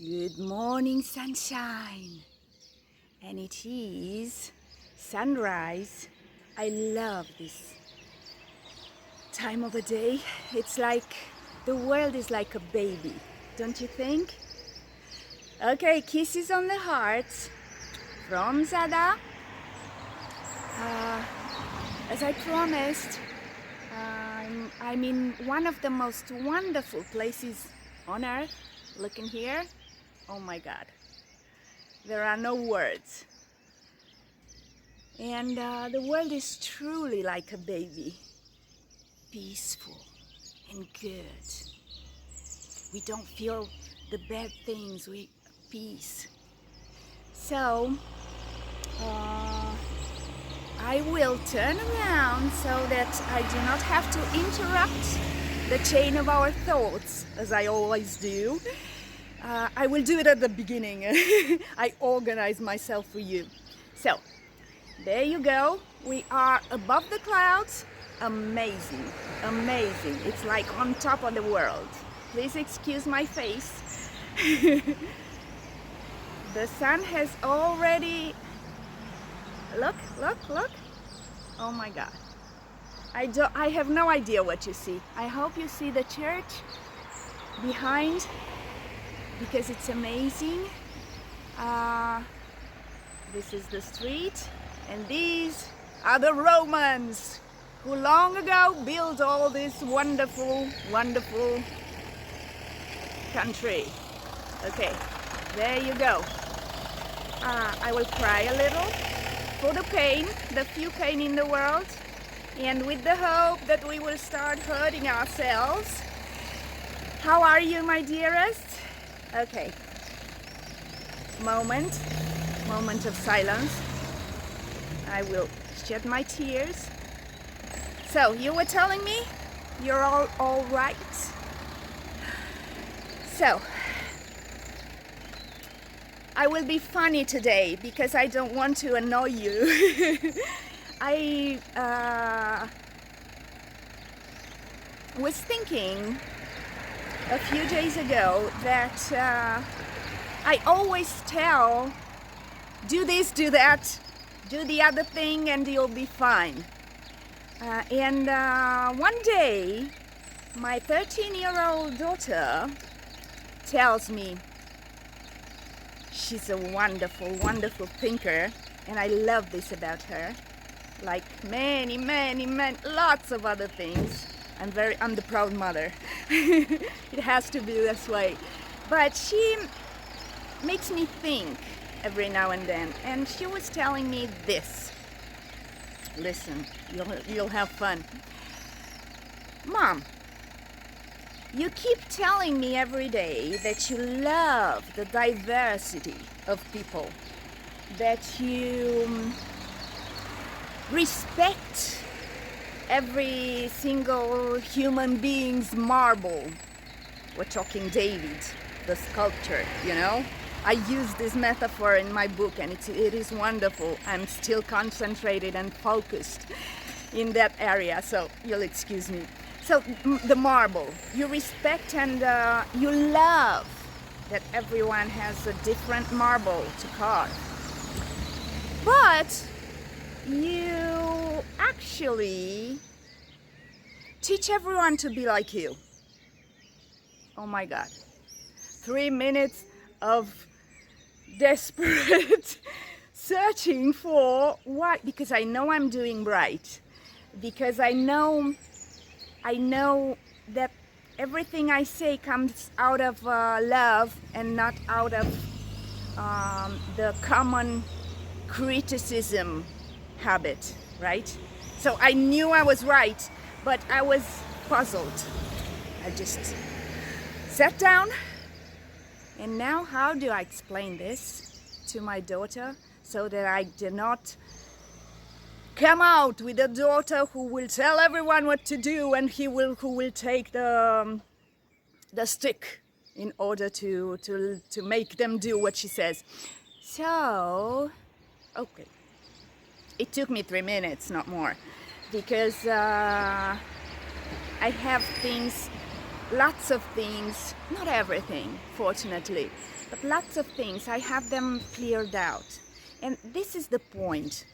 Good morning, sunshine. And it is sunrise. I love this time of the day. It's like the world is like a baby, don't you think? Okay, kisses on the hearts from Zada. As I promised, I'm in one of the most wonderful places on earth. Looking here. Oh my God, there are no words. And the world is truly like a baby, peaceful and good. We don't feel the bad things, we peace. So I will turn around so that I do not have to interrupt the chain of our thoughts, as I always do. I will do it at the beginning. I organize myself for you. So, there you go. We are above the clouds. Amazing, amazing. It's like on top of the world. Please excuse my face. The sun has already... Look. Oh my God. I have no idea what you see. I hope you see the church behind, because it's amazing. This is the street, and these are the Romans who long ago built all this wonderful, wonderful country. Okay, there you go. I will cry a little for the pain, the few pain in the world, and with the hope that we will start hurting ourselves. How are you, my dearest? Okay, moment of silence. I will shed my tears. So, you were telling me you're all right? So, I will be funny today because I don't want to annoy you. I was thinking a few days ago that I always tell, do this, do that, do the other thing, and you'll be fine. And one day, my 13-year-old daughter tells me she's a wonderful, wonderful thinker, and I love this about her. Like many, lots of other things. I'm the proud mother. It has to be this way. But she makes me think every now and then. And she was telling me this. Listen, you'll have fun. Mom, you keep telling me every day that you love the diversity of people, that you respect every single human being's marble. We're talking David, the sculptor, you know? I use this metaphor in my book, and it is wonderful. I'm still concentrated and focused in that area, so you'll excuse me. So the marble, you respect and you love that everyone has a different marble to carve. But you actually teach everyone to be like you. Oh my God. 3 minutes of desperate searching for what, because I know I'm doing right. Because I know that everything I say comes out of love and not out of the common criticism habit, right? So I knew I was right, but I was puzzled. I just sat down, and now how do I explain this to my daughter so that I do not come out with a daughter who will tell everyone what to do, and who will take the stick in order to make them do what she says. So, okay. It took me 3 minutes, not more, because I have things lots of things, not everything, fortunately, but lots of things, I have them cleared out. And this is the point.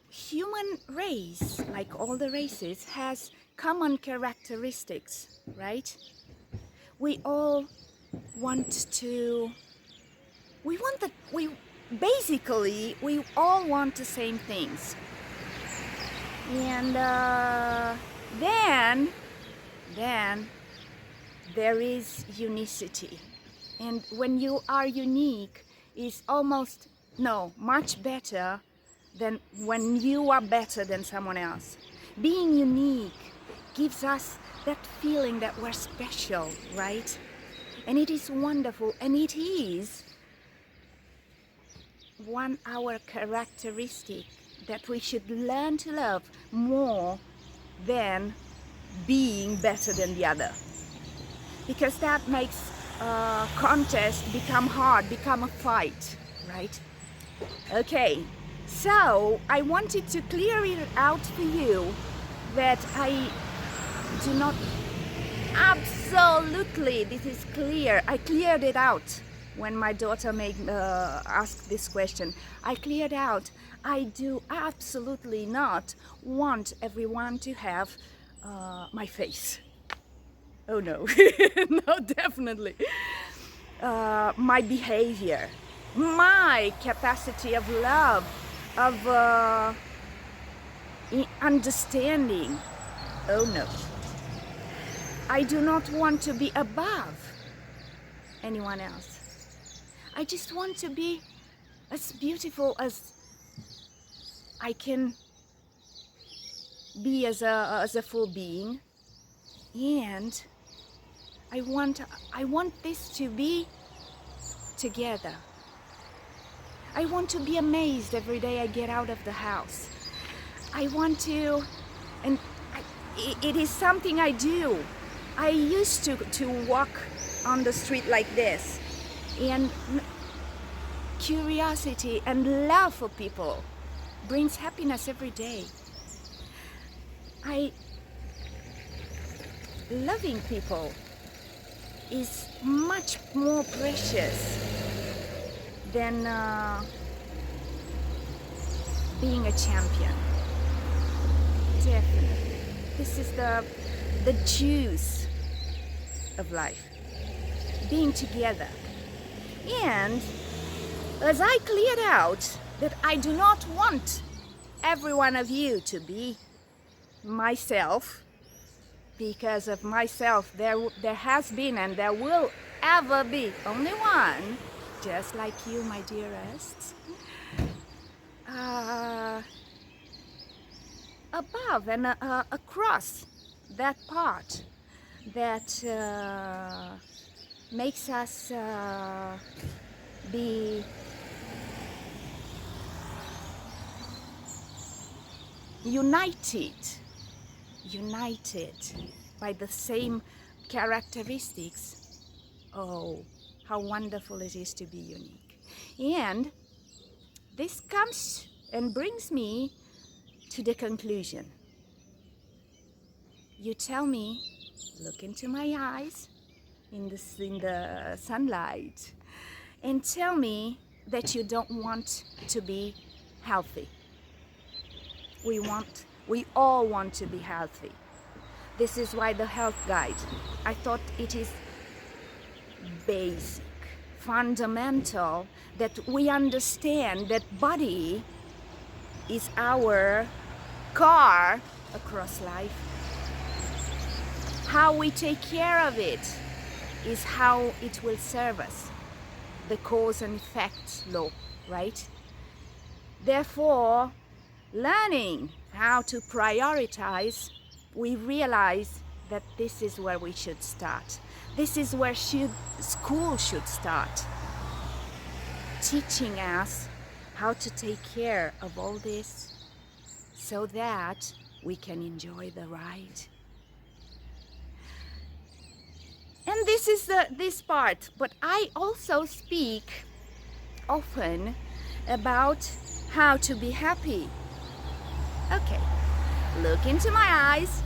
Human race, like all the races, has common characteristics, right? We all want to, we all want the same things. And then there is unicity. And when you are unique, is almost, no, much better than when you are better than someone else. Being unique gives us that feeling that we're special, right? And it is wonderful, and it is our characteristic that we should learn to love more than being better than the other. Because that makes contest become hard, become a fight, right? Okay, so I wanted to clear it out for you that I do not absolutely, this is clear. I cleared it out when my daughter asked this question. I cleared out. I do absolutely not want everyone to have my face. Oh no, no, definitely. My behavior, my capacity of love, of understanding. Oh no. I do not want to be above anyone else. I just want to be as beautiful as I can be as a full being. And I want this to be together. I want to be amazed every day I get out of the house. I want to, and it is something I do. I used to walk on the street like this, and curiosity and love for people brings happiness every day. Loving people is much more precious than being a champion. Definitely. This is the juice of life. Being together. And as I cleared out that I do not want every one of you to be myself, because of myself there has been and there will ever be only one, just like you, my dearest, above and across that part that makes us be united by the same characteristics. Oh, how wonderful it is to be unique. And this comes and brings me to the conclusion. You tell me, look into my eyes in the sunlight, and tell me that you don't want to be healthy. We all want to be healthy. This is why the health guide, I thought it is basic, fundamental, that we understand that body is our car across life. How we take care of it is how it will serve us. The cause and effect law, right? Therefore, learning how to prioritize, we realize that this is where we should start. This is where school should start. Teaching us how to take care of all this so that we can enjoy the ride. And this is this part, but I also speak often about how to be happy. Okay, look into my eyes,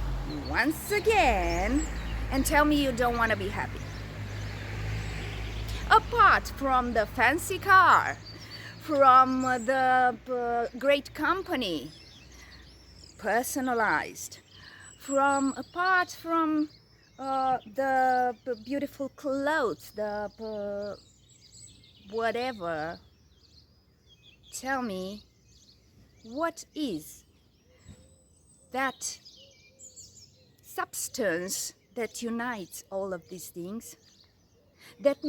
once again and tell me you don't want to be happy. Apart from the fancy car, from the great company, personalized, apart from the beautiful clothes, the whatever, tell me, what is that substance that unites all of these things, that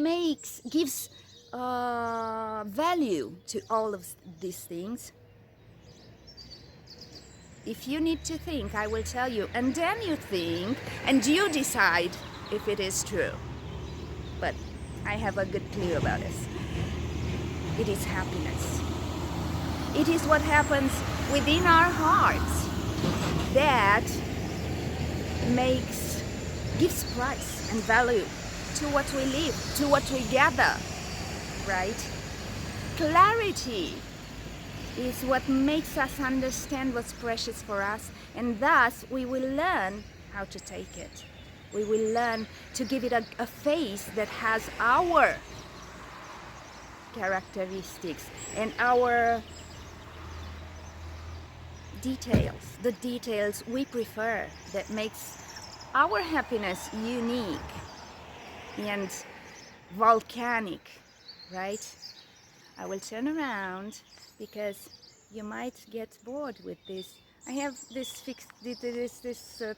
gives value to all of these things? If you need to think, I will tell you, and then you think and you decide if it is true. But I have a good clue about this. It is happiness. It is what happens within our hearts that gives price and value to what we live, to what we gather, right? Clarity is what makes us understand what's precious for us, and thus we will learn how to take it. We will learn to give it a face that has our characteristics and our details, the details we prefer, that makes our happiness unique and volcanic, right? I will turn around because you might get bored with this. I have this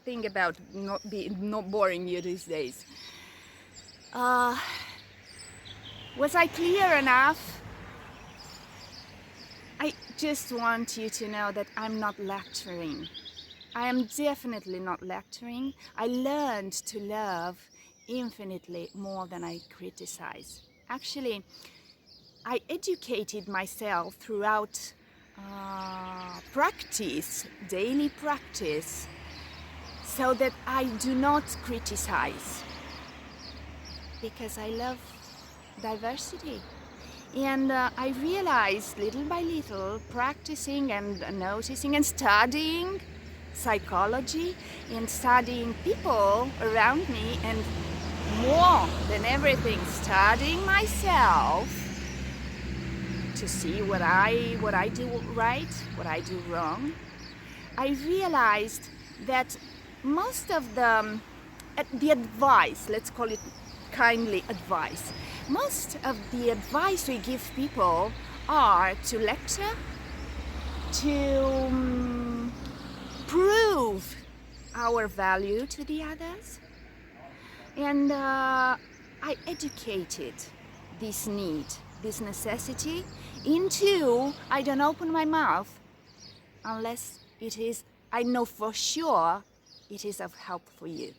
thing about not boring you these days. Was I clear enough? I just want you to know that I'm not lecturing. I am definitely not lecturing. I learned to love infinitely more than I criticize. Actually, I educated myself throughout practice, daily practice, so that I do not criticize, because I love diversity. And I realized little by little, practicing and noticing and studying psychology and studying people around me, and more than everything, studying myself to see what I do right, what I do wrong. I realized that most of the advice, let's call it kindly advice, most of the advice we give people are to lecture, to prove our value to the others. And I educated this need, this necessity, into I don't open my mouth unless I know for sure it is of help for you.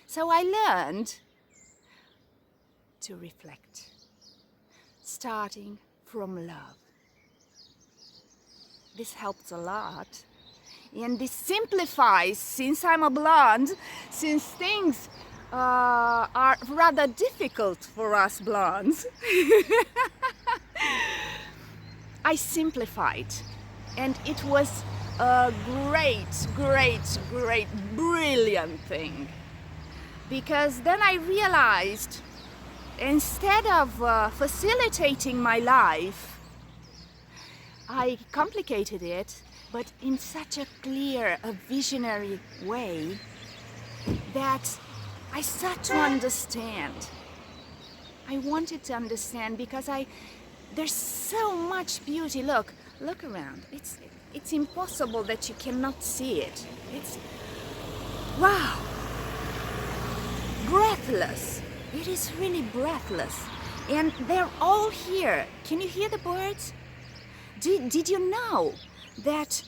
So I learned to reflect, starting from love. This helps a lot, and this simplifies, since I'm a blonde, since things are rather difficult for us blondes. I simplified, and it was a great, brilliant thing, because then I realized, instead of facilitating my life, I complicated it, but in such a clear, a visionary way that I start to understand. I wanted to understand because there's so much beauty. Look around. It's impossible that you cannot see it. It's, wow, breathless. It is really breathless. And they're all here. Can you hear the birds? Did you know that,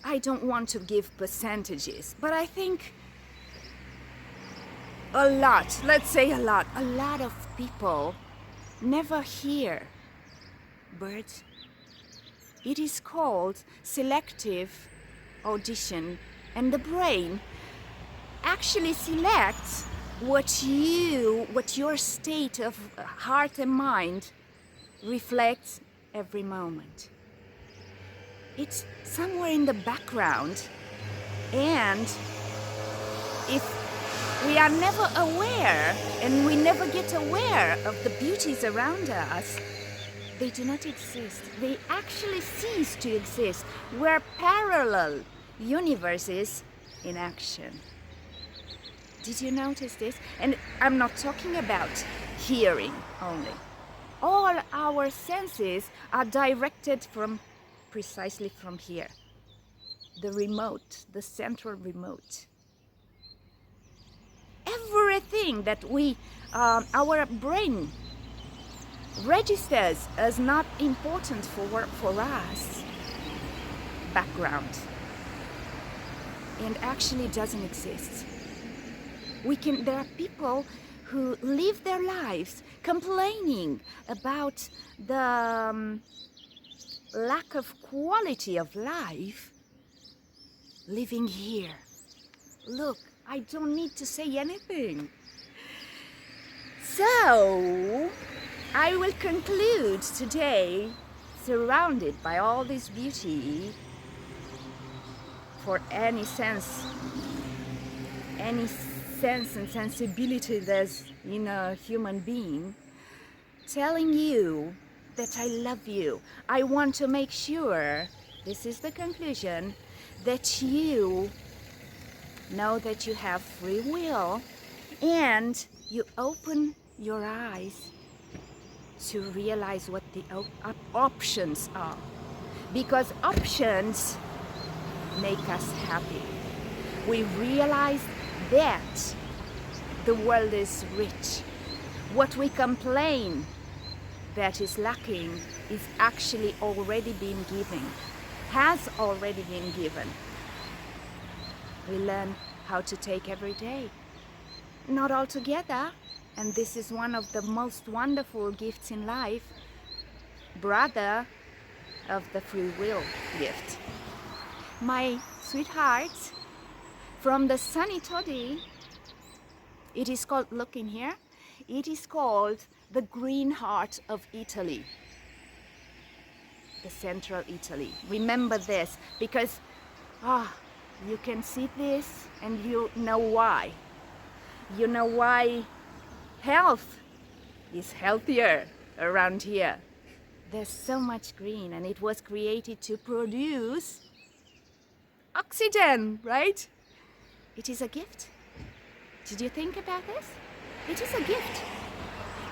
I don't want to give percentages, but I think a lot, let's say a lot of people never hear birds. It is called selective audition, and the brain actually selects what your state of heart and mind reflects every moment. It's somewhere in the background, And if we are never aware and we never get aware of the beauties around us, they do not exist. They actually cease to exist. We're parallel universes in action. Did you notice this? And I'm not talking about hearing only. All our senses are directed precisely from here. The remote, the central remote. Everything that our brain registers as not important for us, background, and actually doesn't exist. There are people who live their lives complaining about the lack of quality of life living here. Look, I don't need to say anything. So, I will conclude today, surrounded by all this beauty, for any sense and sensibility there's in a human being, telling you that I love you. I want to make sure, this is the conclusion, that you know that you have free will and you open your eyes to realize what the options are. Because options make us happy. We realize that the world is rich. What we complain that is lacking is actually already been given, has already been given. We learn how to take every day. Not all together, and this is one of the most wonderful gifts in life, brother of the free will gift. My sweethearts, from the sunny toddy, it is called, look in here, it is called the green heart of Italy, the central Italy. Remember this, because you can see this and you know why. You know why health is healthier around here. There's so much green, and it was created to produce oxygen, right? It is a gift. Did you think about this? It is a gift.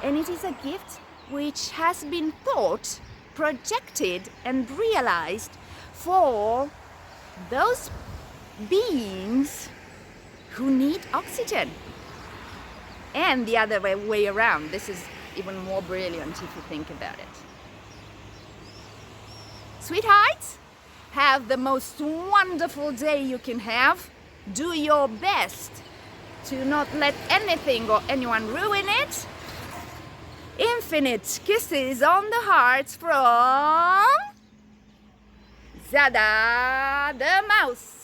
And it is a gift which has been thought, projected, and realized for those beings who need oxygen. And the other way around. This is even more brilliant if you think about it. Sweethearts, have the most wonderful day you can have. Do your best to not let anything or anyone ruin it. Infinite kisses on the hearts from Zada the mouse.